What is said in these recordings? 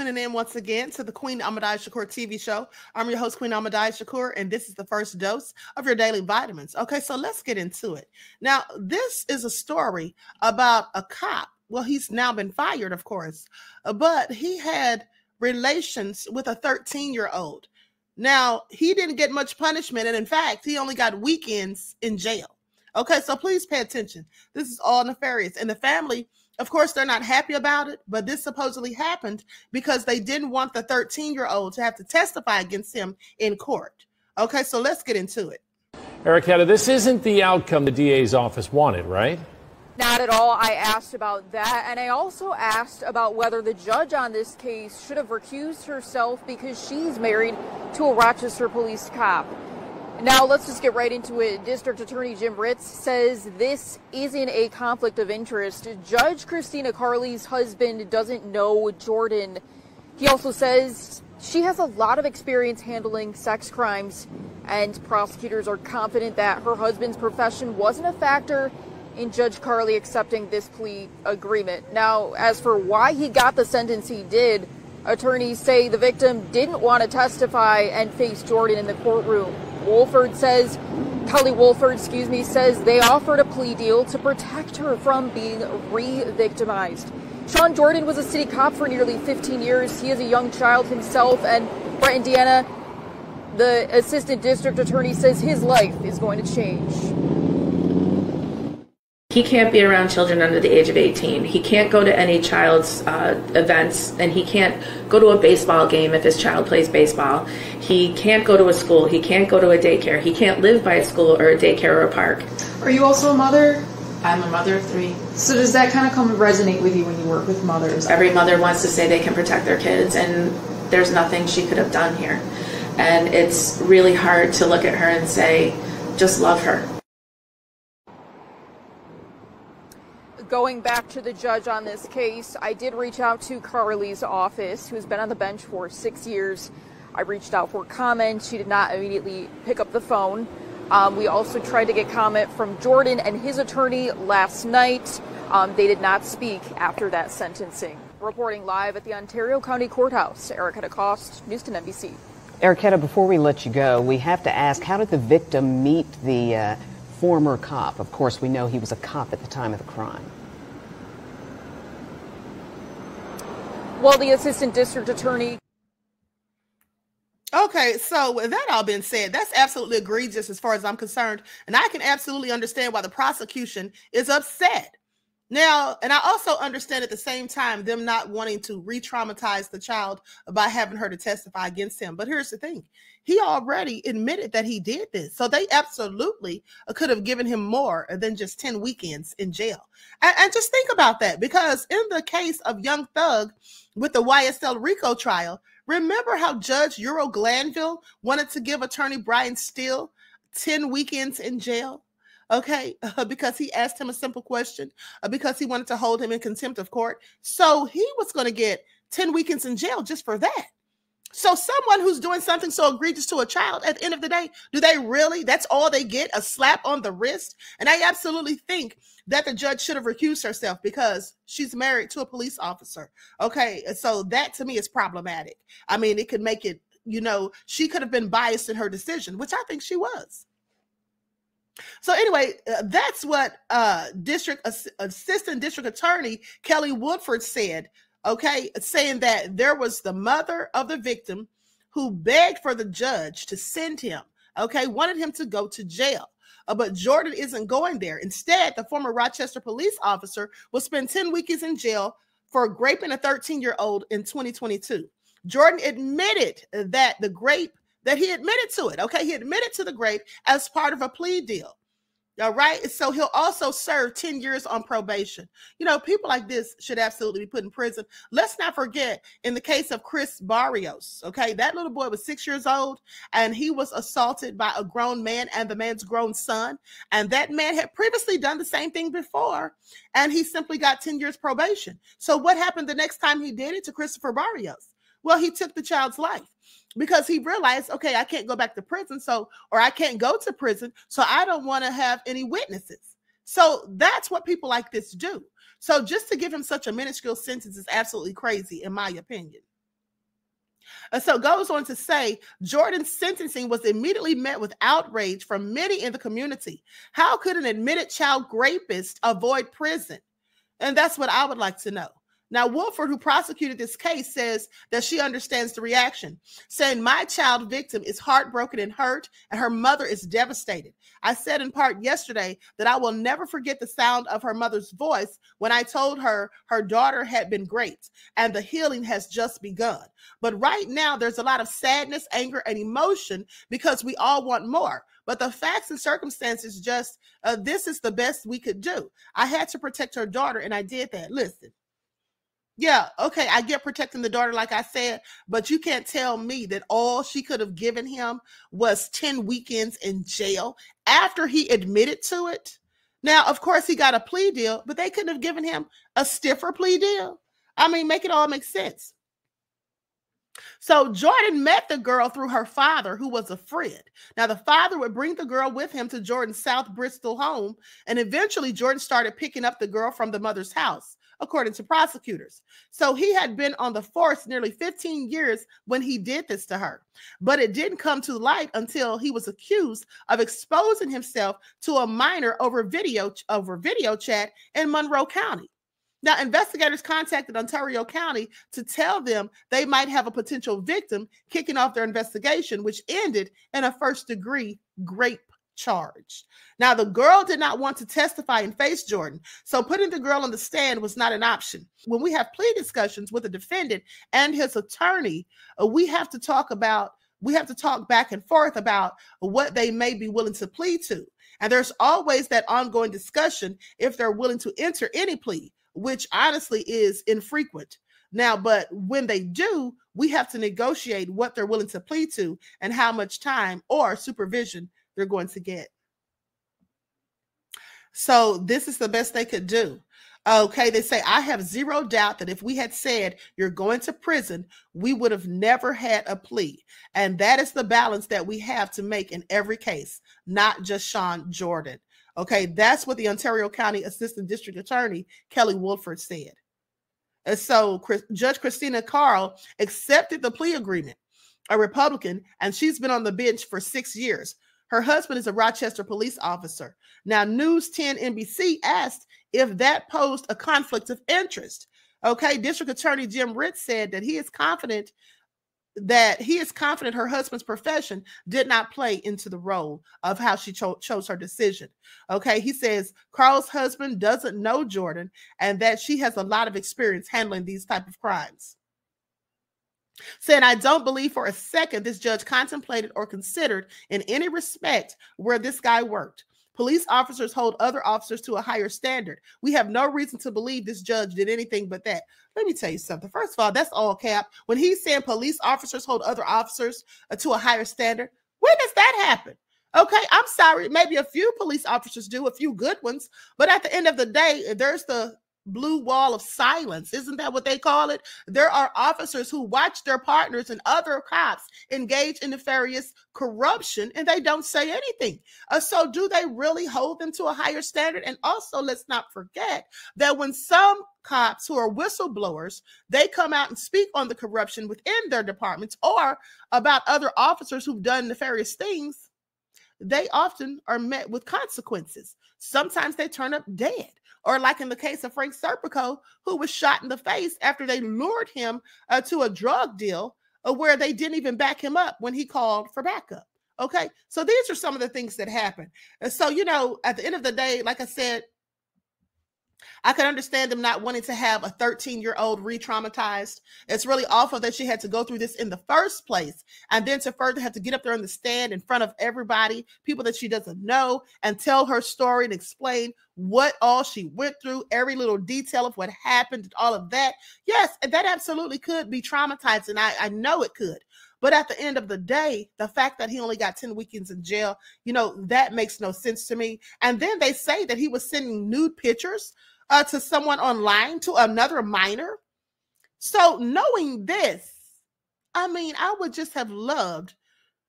Tuning in once again to the Queen Ahmadiyyah Shakur TV show. I'm your host, Queen Ahmadiyyah Shakur, and this is the first dose of your daily vitamins. Okay, so let's get into it. Now, this is a story about a cop. Well, he's now been fired, of course, but he had relations with a 13-year-old. Now, he didn't get much punishment, and in fact, he only got weekends in jail. Okay, so please pay attention. This is all nefarious. And the family, of course, they're not happy about it, but this supposedly happened because they didn't want the 13-year-old to have to testify against him in court. Okay, so let's get into it. Ericketta, this isn't the outcome the DA's office wanted, right? Not at all. I asked about that, and I also asked about whether the judge on this case should have recused herself because she's married to a Rochester police cop. Now, let's just get right into it. District Attorney Jim Ritz says this isn't a conflict of interest. Judge Christina Carley's husband doesn't know Jordan. He also says she has a lot of experience handling sex crimes, and prosecutors are confident that her husband's profession wasn't a factor in Judge Carley accepting this plea agreement. Now, as for why he got the sentence he did, attorneys say the victim didn't want to testify and face Jordan in the courtroom. Kelly Wolford, says they offered a plea deal to protect her from being re-victimized. Sean Jordan was a city cop for nearly 15 years. He is a young child himself, and Brett, Indiana, the assistant district attorney, says his life is going to change. He can't be around children under the age of 18. He can't go to any child's events, and he can't go to a baseball game if his child plays baseball. He can't go to a school. He can't go to a daycare. He can't live by a school or a daycare or a park. Are you also a mother? I'm a mother of 3. So does that kind of come resonate with you when you work with mothers? Every mother wants to say they can protect their kids, and there's nothing she could have done here. And it's really hard to look at her and say, just love her. Going back to the judge on this case, I did reach out to Carley's office, who's been on the bench for 6 years. I reached out for comment. She did not immediately pick up the phone. We also tried to get comment from Jordan and his attorney last night. They did not speak after that sentencing. Reporting live at the Ontario County Courthouse, Ericketta Cost, News 10 NBC. Ericketta, before we let you go, we have to ask, how did the victim meet the former cop? Of course, we know he was a cop at the time of the crime. Well, the assistant district attorney. Okay, so with that all being said, that's absolutely egregious as far as I'm concerned. And I can absolutely understand why the prosecution is upset. Now, and I also understand at the same time them not wanting to re-traumatize the child by having her to testify against him. But here's the thing. He already admitted that he did this. So they absolutely could have given him more than just 10 weekends in jail. And just think about that, because in the case of Young Thug with the YSL RICO trial, remember how Judge Euro Glanville wanted to give attorney Brian Steele 10 weekends in jail? Okay, because he asked him a simple question, because he wanted to hold him in contempt of court. So he was going to get 10 weekends in jail just for that. So someone who's doing something so egregious to a child, at the end of the day, do they really, that's all they get, a slap on the wrist? And I absolutely think that the judge should have recused herself because she's married to a police officer. Okay, so that to me is problematic. I mean, it could make it, she could have been biased in her decision, which I think she was. So anyway, that's what Assistant District Attorney Kelly Woodford said, okay, saying that there was the mother of the victim who begged for the judge to send him, okay, wanted him to go to jail. But Jordan isn't going there. Instead, the former Rochester police officer will spend 10 weekends in jail for raping a 13-year-old in 2022. Jordan admitted that he admitted to it. Okay, he admitted to the rape as part of a plea deal. All right, so he'll also serve 10 years on probation. People like this should absolutely be put in prison. Let's not forget, in the case of Chris Barrios, okay, that little boy was 6 years old, and he was assaulted by a grown man and the man's grown son. And that man had previously done the same thing before, and he simply got 10 years probation. So what happened the next time he did it to Christopher Barrios? Well, he took the child's life because he realized, okay, I can't go back to prison, or I can't go to prison, so I don't want to have any witnesses. So that's what people like this do. So just to give him such a minuscule sentence is absolutely crazy, in my opinion. So goes on to say, Jordan's sentencing was immediately met with outrage from many in the community. How could an admitted child rapist avoid prison? And that's what I would like to know. Now, Wolford, who prosecuted this case, says that she understands the reaction, saying, my child victim is heartbroken and hurt, and her mother is devastated. I said in part yesterday that I will never forget the sound of her mother's voice when I told her her daughter had been great, and the healing has just begun. But right now, there's a lot of sadness, anger, and emotion because we all want more. But the facts and circumstances just, this is the best we could do. I had to protect her daughter, and I did that. Listen. Yeah, okay, I get protecting the daughter, like I said, but you can't tell me that all she could have given him was 10 weekends in jail after he admitted to it. Now, of course, he got a plea deal, but they couldn't have given him a stiffer plea deal. I mean, make it all make sense. So Jordan met the girl through her father, who was a friend. Now, the father would bring the girl with him to Jordan's South Bristol home, and eventually Jordan started picking up the girl from the mother's house, according to prosecutors. So he had been on the force nearly 15 years when he did this to her. But it didn't come to light until he was accused of exposing himself to a minor over video chat in Monroe County. Now, investigators contacted Ontario County to tell them they might have a potential victim, kicking off their investigation, which ended in a first-degree rape charge. Now, the girl did not want to testify and face Jordan, so putting the girl on the stand was not an option. When we have plea discussions with the defendant and his attorney, we have to talk back and forth about what they may be willing to plead to. And there's always that ongoing discussion if they're willing to enter any plea, which honestly is infrequent. Now, but when they do, we have to negotiate what they're willing to plead to and how much time or supervision they're going to get. So this is the best they could do. Okay, they say, I have zero doubt that if we had said you're going to prison, we would have never had a plea. And that is the balance that we have to make in every case, not just Sean Jordan. Okay, that's what the Ontario County Assistant District Attorney, Kelly Wolford, said. And so Judge Christina Carl accepted the plea agreement, a Republican, and she's been on the bench for 6 years. Her husband is a Rochester police officer. Now, News 10 NBC asked if that posed a conflict of interest. Okay, District Attorney Jim Ritz said that he is confident her husband's profession did not play into the role of how she chose her decision. Okay, he says Carl's husband doesn't know Jordan and that she has a lot of experience handling these type of crimes. Saying, I don't believe for a second this judge contemplated or considered in any respect where this guy worked. Police officers hold other officers to a higher standard. We have no reason to believe this judge did anything but that. Let me tell you something. First of all, that's all cap. When he's saying police officers hold other officers to a higher standard, when does that happen? Okay, I'm sorry. Maybe a few police officers do, a few good ones. But at the end of the day, there's the blue wall of silence. Isn't that what they call it? There are officers who watch their partners and other cops engage in nefarious corruption and they don't say anything. So do they really hold them to a higher standard? And also, let's not forget that when some cops who are whistleblowers, they come out and speak on the corruption within their departments or about other officers who've done nefarious things, they often are met with consequences. Sometimes they turn up dead. Or like in the case of Frank Serpico, who was shot in the face after they lured him to a drug deal where they didn't even back him up when he called for backup. Okay, so these are some of the things that happen. So, you know, at the end of the day, like I said, I could understand them not wanting to have a 13-year-old re-traumatized. It's really awful that she had to go through this in the first place and then to further have to get up there on the stand in front of everybody, people that she doesn't know, and tell her story and explain what all she went through, every little detail of what happened and all of that. Yes, that absolutely could be traumatizing. I know it could. But at the end of the day, the fact that he only got 10 weekends in jail, you know, that makes no sense to me. And then they say that he was sending nude pictures to someone online, to another minor. So knowing this, I mean, I would just have loved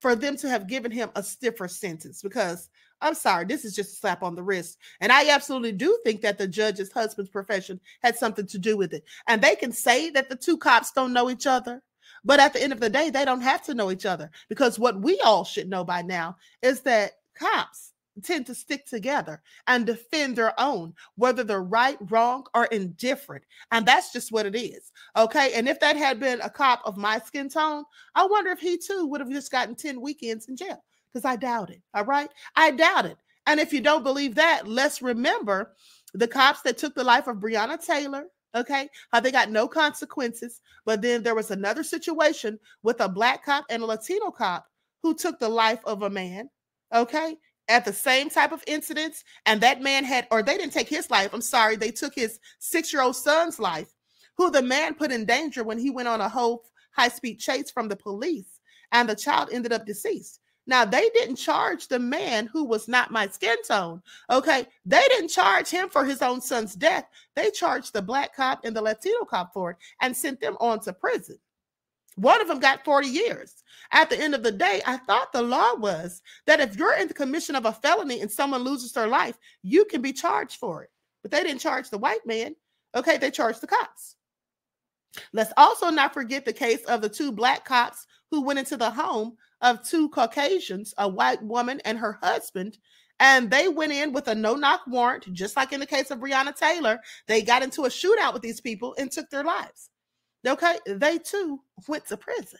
for them to have given him a stiffer sentence because I'm sorry, this is just a slap on the wrist. And I absolutely do think that the judge's husband's profession had something to do with it. And they can say that the two cops don't know each other. But at the end of the day, they don't have to know each other, because what we all should know by now is that cops tend to stick together and defend their own, whether they're right, wrong, or indifferent. And that's just what it is. Okay. And if that had been a cop of my skin tone, I wonder if he too would have just gotten 10 weekends in jail, because I doubt it. All right. I doubt it. And if you don't believe that, let's remember the cops that took the life of Breonna Taylor. Okay. How they got no consequences. But then there was another situation with a Black cop and a Latino cop who took the life of a man. Okay. At the same type of incidents, and that man had, or they didn't take his life, I'm sorry, they took his 6-year-old son's life, who the man put in danger when he went on a whole high-speed chase from the police, and the child ended up deceased. Now, they didn't charge the man who was not my skin tone, okay? They didn't charge him for his own son's death. They charged the Black cop and the Latino cop for it and sent them on to prison. One of them got 40 years. At the end of the day, I thought the law was that if you're in the commission of a felony and someone loses their life, you can be charged for it. But they didn't charge the white man. Okay, they charged the cops. Let's also not forget the case of the 2 Black cops who went into the home of 2 Caucasians, a white woman and her husband, and they went in with a no-knock warrant, just like in the case of Breonna Taylor. They got into a shootout with these people and took their lives. Okay, they too went to prison.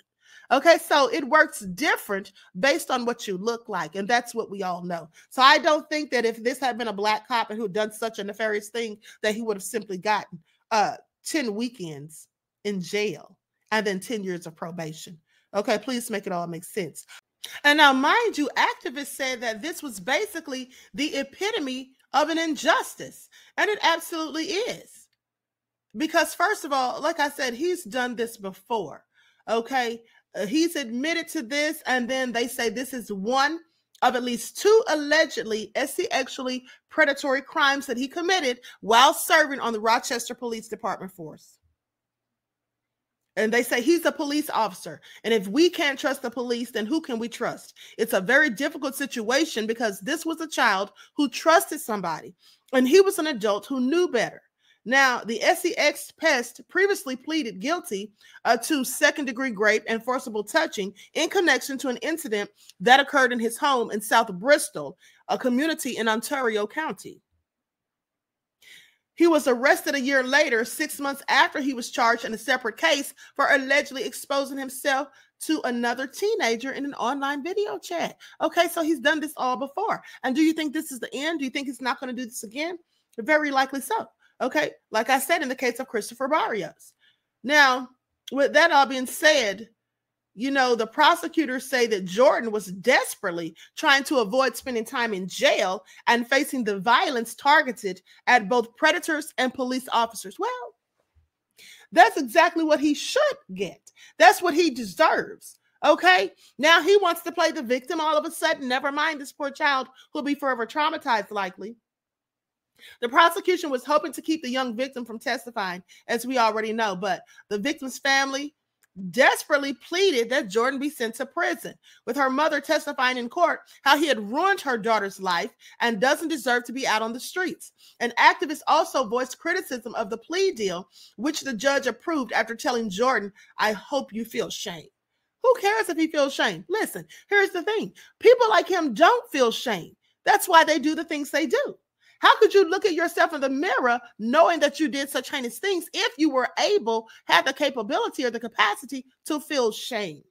Okay, so it works different based on what you look like, and that's what we all know. So I don't think that if this had been a Black cop and who had done such a nefarious thing, that he would have simply gotten 10 weekends in jail and then 10 years of probation. Okay, please make it all make sense. And now, mind you, activists said that this was basically the epitome of an injustice, and it absolutely is. Because first of all, like I said, he's done this before, okay? He's admitted to this, and then they say this is one of at least 2 allegedly sexually predatory crimes that he committed while serving on the Rochester Police Department force. And they say he's a police officer. And if we can't trust the police, then who can we trust? It's a very difficult situation, because this was a child who trusted somebody, and he was an adult who knew better. Now, the SEX pest previously pleaded guilty to second-degree rape and forcible touching in connection to an incident that occurred in his home in South Bristol, a community in Ontario County. He was arrested a year later, 6 months after he was charged in a separate case for allegedly exposing himself to another teenager in an online video chat. Okay, so he's done this all before. And do you think this is the end? Do you think he's not going to do this again? Very likely so. Okay, like I said, in the case of Christopher Barrios. Now, with that all being said, you know, the prosecutors say that Jordan was desperately trying to avoid spending time in jail and facing the violence targeted at both predators and police officers. Well, that's exactly what he should get. That's what he deserves. Okay, now he wants to play the victim all of a sudden. Never mind this poor child who'll be forever traumatized, likely. The prosecution was hoping to keep the young victim from testifying, as we already know, but the victim's family desperately pleaded that Jordan be sent to prison, with her mother testifying in court how he had ruined her daughter's life and doesn't deserve to be out on the streets. And activists also voiced criticism of the plea deal, which the judge approved after telling Jordan, "I hope you feel shame." Who cares if he feels shame? Listen, here's the thing. People like him don't feel shame. That's why they do the things they do. How could you look at yourself in the mirror knowing that you did such heinous things if you were able, had the capability or the capacity to feel shame?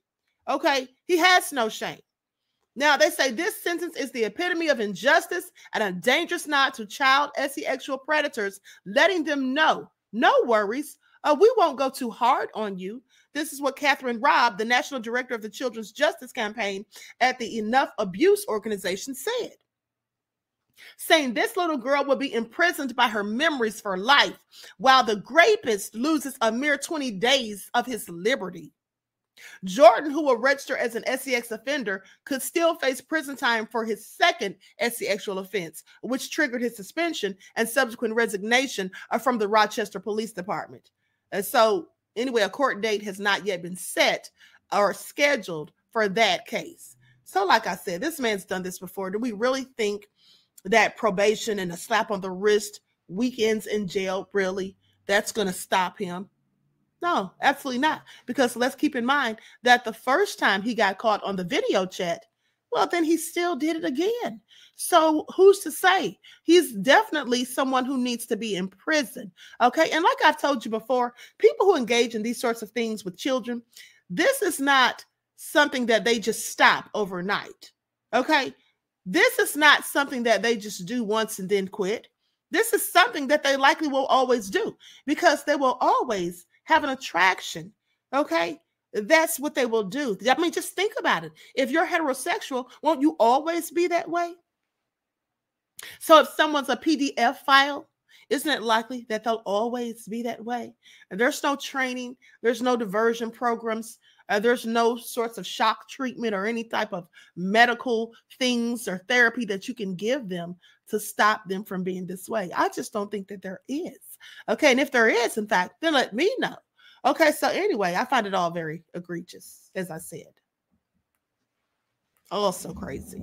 Okay, he has no shame. Now, they say this sentence is the epitome of injustice and a dangerous nod to child sexual predators, letting them know, no worries, we won't go too hard on you. This is what Catherine Robb, the national director of the Children's Justice Campaign at the Enough Abuse organization, said, saying this little girl will be imprisoned by her memories for life, while the rapist loses a mere 20 days of his liberty. Jordan, who will register as an SEX offender, could still face prison time for his second sexual offense, which triggered his suspension and subsequent resignation from the Rochester Police Department. And so, anyway, a court date has not yet been set or scheduled for that case. So, like I said, this man's done this before. Do we really think that probation and a slap on the wrist, weekends in jail, really, that's going to stop him? No, absolutely not. Because let's keep in mind that the first time he got caught on the video chat, well, then he still did it again. So who's to say? He's definitely someone who needs to be in prison. Okay. And like I've told you before, people who engage in these sorts of things with children, this is not something that they just stop overnight. Okay. This is not something that they just do once and then quit. This is something that they likely will always do because they will always have an attraction. Okay. That's what they will do. I mean, just think about it. If you're heterosexual, won't you always be that way? So if someone's a PDF file, isn't it likely that they'll always be that way? And there's no training. There's no diversion programs. There's no sorts of shock treatment or any type of medical things or therapy that you can give them to stop them from being this way. I just don't think that there is. Okay. And if there is, in fact, then let me know. Okay. So anyway, I find it all very egregious, as I said. Also crazy.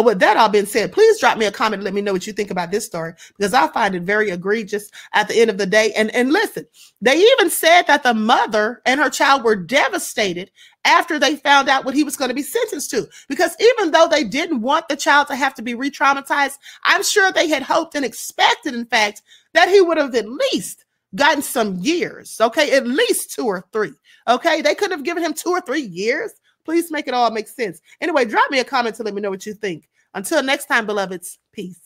With that all being said, please drop me a comment and let me know what you think about this story, because I find it very egregious at the end of the day. And listen, they even said that the mother and her child were devastated after they found out what he was going to be sentenced to, because even though they didn't want the child to have to be re-traumatized, I'm sure they had hoped and expected, in fact, that he would have at least gotten some years. Okay, at least 2 or 3. Okay, they could have given him 2 or 3 years. Please make it all make sense. Anyway, drop me a comment to let me know what you think. Until next time, beloveds, peace.